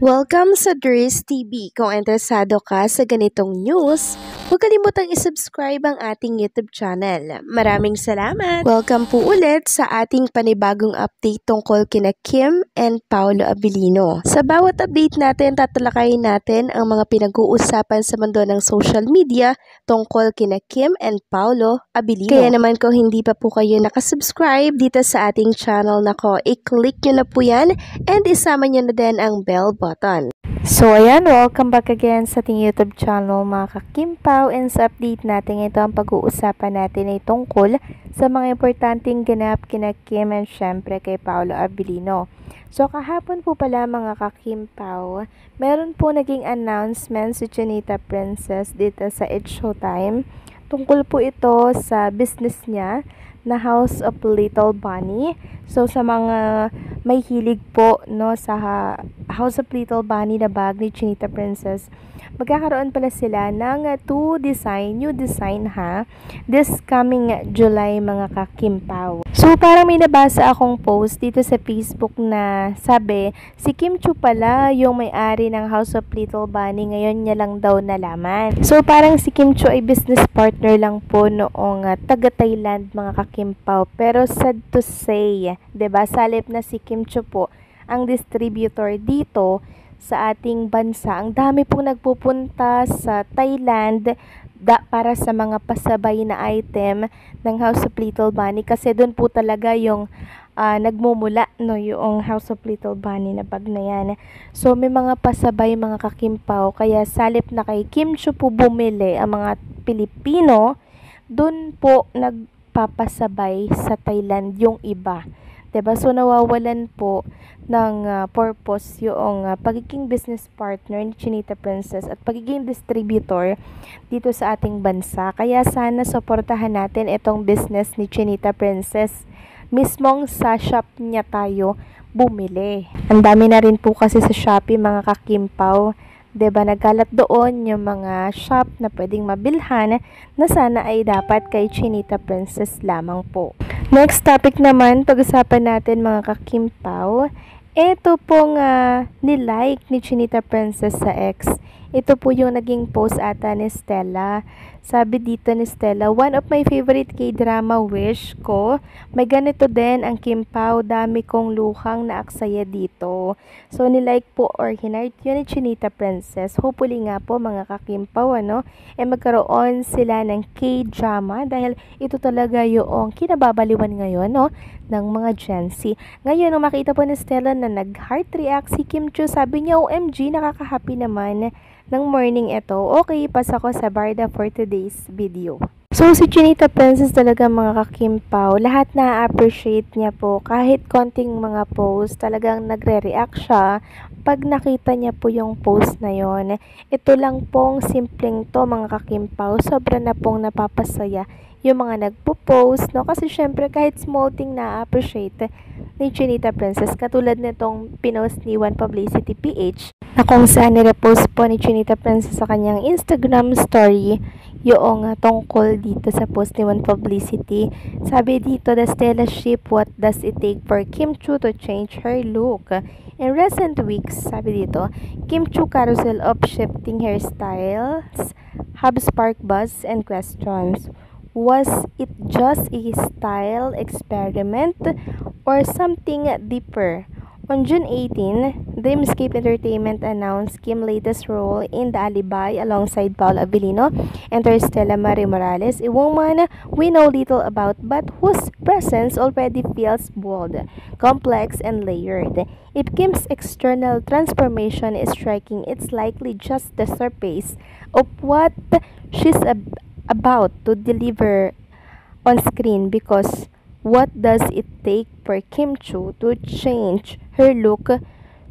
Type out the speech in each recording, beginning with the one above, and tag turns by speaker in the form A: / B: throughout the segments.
A: Welcome sa Dries TV. Kung interesado ka sa ganitong news, huwag kalimutang isubscribe ang ating YouTube channel. Maraming salamat! Welcome po ulit sa ating panibagong update tungkol kina Kim and Paolo Abilino. Sa bawat update natin, tatalakayin natin ang mga pinag-uusapan sa mundo ng social media tungkol kina Kim and Paolo Abilino. Kaya naman kung hindi pa po kayo nakasubscribe dito sa ating channel nako, i-click nyo na po yan and isama nyo na din ang bell button.
B: So ayan, welcome back again sa ating YouTube channel mga kakimpaw, and sa update natin ito ang pag-uusapan natin ay tungkol sa mga importanteng ganap kina Kim and syempre kay Paolo Abilino. So kahapon po pala mga kakimpaw, meron po naging announcement si Chinita Princess dito sa It's Showtime. Tungkol po ito sa business niya na House of Little Bunny. So sa mga may hilig po no sa House of Little Bunny na bag ni Chinita Princess, magkakaroon pala sila ng new design this coming July mga kakimpaw. So parang may nabasa akong post dito sa Facebook na sabi si Kim Chiu pala yung may-ari ng House of Little Bunny, ngayon niya lang daw nalaman. So parang si Kim Chiu ay business partner lang po noong taga Thailand mga kakimpaw, pero sad to say, 'di ba, salip na si Kim Chiu po ang distributor dito sa ating bansa. Ang dami pong nagpupunta sa Thailand para sa mga pasabay na item ng House of Little Bunny, kasi doon po talaga yung nagmumula no yung House of Little Bunny na bag na yan. So may mga pasabay mga kakimpaw, kaya salip na kay Kim Chiu po bumili ang mga Pilipino, doon po nagpapasabay sa Thailand yung iba. 'Di ba? So nawawalan po ng purpose yung pagiging business partner ni Chinita Princess at pagiging distributor dito sa ating bansa. Kaya sana suportahan natin itong business ni Chinita Princess. Mismong sa shop niya tayo bumili. Ang dami na rin po kasi sa Shopee mga kakimpaw. 'Di ba, nagkalat doon yung mga shop na pwedeng mabilhan na sana ay dapat kay Chinita Princess lamang po. Next topic naman, pag-usapan natin mga kakimpaw. Ito pong nilike ni Chinita Princess sa X. Ito po yung naging post ata ni Stella. Sabi dito ni Stella, one of my favorite K-drama, wish ko may ganito din ang Kimpaw, dami kong lukhang naaksaya dito. So nilike po or hinart yun ni Chinita Princess. Hopefully nga po mga kakimpaw magkaroon sila ng K-drama, dahil ito talaga yung kinababaliwan ngayon ng mga Gen Z. Ngayon nung makita po ni Stella na nag-heart react si Kim Chiu, sabi niya, OMG, nakaka-happy naman ng morning ito. Okay, pas ako sa Barda for today's video. So si Chinita Princess talaga mga kakimpaw, lahat na-appreciate niya po, kahit konting mga post, talagang nagre-react siya pag nakita niya po yung post na yon. Ito lang pong simpleng to mga kakimpaw, sobra na pong napapasaya yung mga nagpo-post, no? Kasi syempre kahit small thing na-appreciate ni Chinita Princess, katulad nitong pinost ni One Publicity PH na kung saan nirepost po ni Chinita Princess sa kanyang Instagram story yung tungkol dito sa post ni One Publicity. Sabi dito, the Stella ship, what does it take for Kim Chiu to change her look? In recent weeks, sabi dito, Kim Chiu carousel of shifting hairstyles have sparked buzz and questions. Was it just a style experiment or something deeper? On June 18, Dreamscape Entertainment announced Kim's latest role in The Alibi alongside Paolo Abilino and Stella Marie Morales, a woman we know little about but whose presence already feels bold, complex, and layered. If Kim's external transformation is striking, it's likely just the surface of what she's about to deliver on screen, because what does it take for Kim Chiu to change her look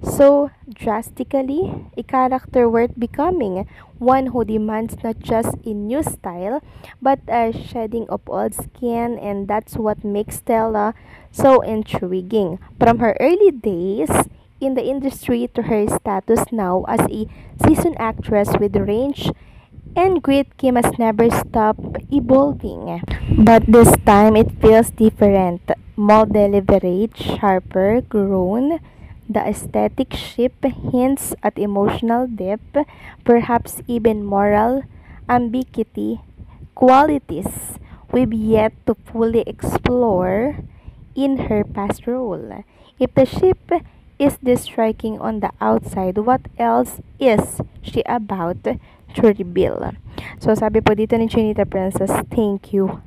B: so drastically? A character worth becoming, one who demands not just a new style but a shedding of old skin, and that's what makes Stella so intriguing. From her early days in the industry to her status now as a seasoned actress with range and grit, Kim has never stopped evolving. But this time, it feels different. More deliberate, sharper, grown, The aesthetic ship hints at emotional depth, perhaps even moral ambiguity, qualities we've yet to fully explore in her past role. If the ship is this striking on the outside, what else is she about to reveal? So sabi po dito ni Chinita Princess, thank you.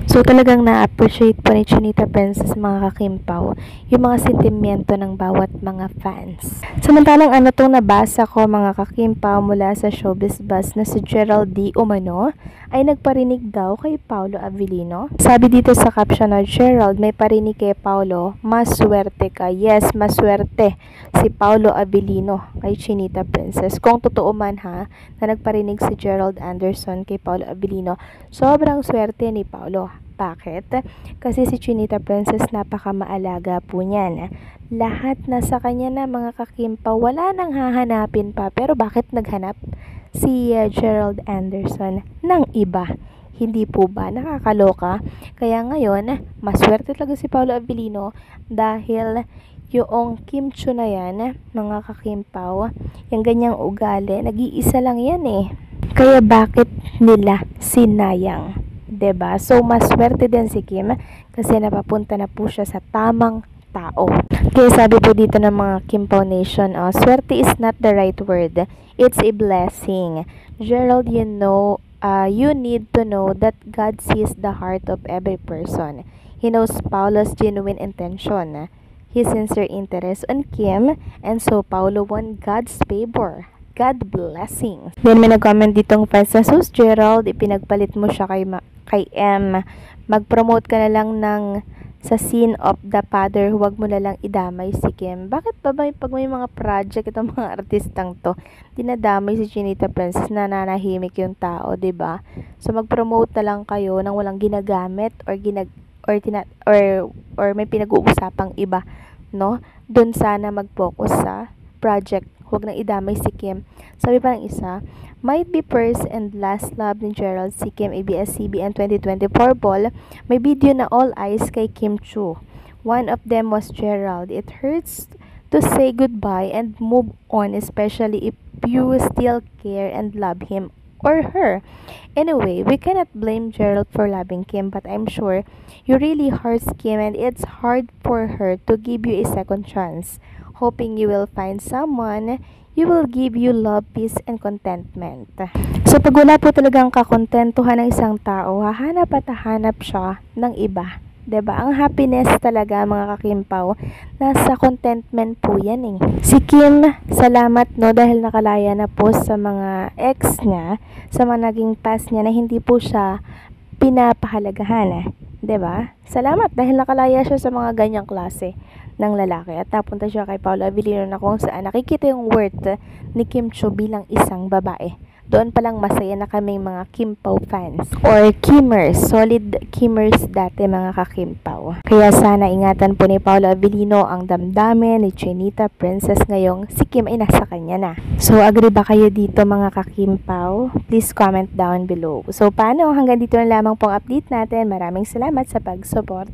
B: So talagang na-appreciate po ni Chinita Princess mga kakimpaw yung mga sentimiento ng bawat mga fans. Samantalang ano tong nabasa ko mga kakimpaw mula sa showbiz buzz na si Gerald D. Umano ay nagparinig daw kay Paolo Avellino. Sabi dito sa caption na Gerald may parinig kay Paolo, maswerte ka. Yes, maswerte si Paolo Avellino kay Chinita Princess. Kung totoo man ha na nagparinig si Gerald Anderson kay Paolo Avellino, sobrang swerte ni Paolo. Bakit? Kasi si Chinita Princess napakamaalaga po niyan. Lahat nasa kanya na mga kakimpaw, wala nang hahanapin pa. Pero bakit naghanap si Gerald Anderson ng iba? Hindi po ba nakakaloka? Kaya ngayon, maswerte talaga si Paolo Avellino dahil yung Kim Chiu na yan, mga kakimpaw, yung ganyang ugali, nag-iisa lang yan eh. Kaya bakit nila sinayang? 'Di ba? So maswerte din si Kim kasi napapunta na po siya sa tamang tao. Kaya sabi po dito ng mga Kimpaw Nation, swerte is not the right word. It's a blessing. Gerald, you need to know that God sees the heart of every person. He knows Paolo's genuine intention, his sincere interest on Kim, and so Paolo won God's favor. God blessing. Then may nag-comment ditong fans na, sus Gerald, ipinagpalit mo siya kay M. Mag-promote ka na lang sa scene of the father, huwag mo na lang idamay si Kim. Bakit ba pag may mga project itong mga artistang to, dinadamay si Chinita Princess, nananahimik yung tao, 'di ba? So mag-promote na lang kayo nang walang ginagamit or may pinag-uusapang iba, no? Doon sana mag-focus sa project. Huwag nang idamay si Kim. Sabi pa ng isa, might be first and last love ni Gerald si Kim ABS-CBN 2024 ball. May video na all eyes kay Kim Chiu. One of them was Gerald. It hurts to say goodbye and move on, especially if you still care and love him or her. Anyway, we cannot blame Gerald for loving Kim, but I'm sure you really hurts Kim and it's hard for her to give you a second chance. Hoping you will find someone you will give you love, peace, and contentment. So pag wala po talagang kakontentuhan ng isang tao, hahanap at hahanap siya ng iba. 'Di ba? Ang happiness talaga mga kakimpaw, nasa contentment po yan eh. Si Kim, salamat no dahil nakalaya na po sa mga ex niya, sa mga naging past niya na hindi po siya pinapahalagahan. 'Di ba? Salamat dahil nakalaya siya sa mga ganyang klase ng lalaki at napunta siya kay Paolo Avellino na kung saan nakikita yung worth ni Kim Chiu bilang isang babae. Doon palang masaya na kaming mga Kimpaw fans or Kimmers, solid Kimmers dati mga kakimpaw. Kaya sana ingatan po ni Paolo Avellino ang damdamin ni Chinita Princess ngayong si Kim ay nasa kanya na. So agree ba kayo dito mga kakimpaw? Please comment down below. So paano? Hanggang dito na lamang pong update natin. Maraming salamat sa pagsuporta.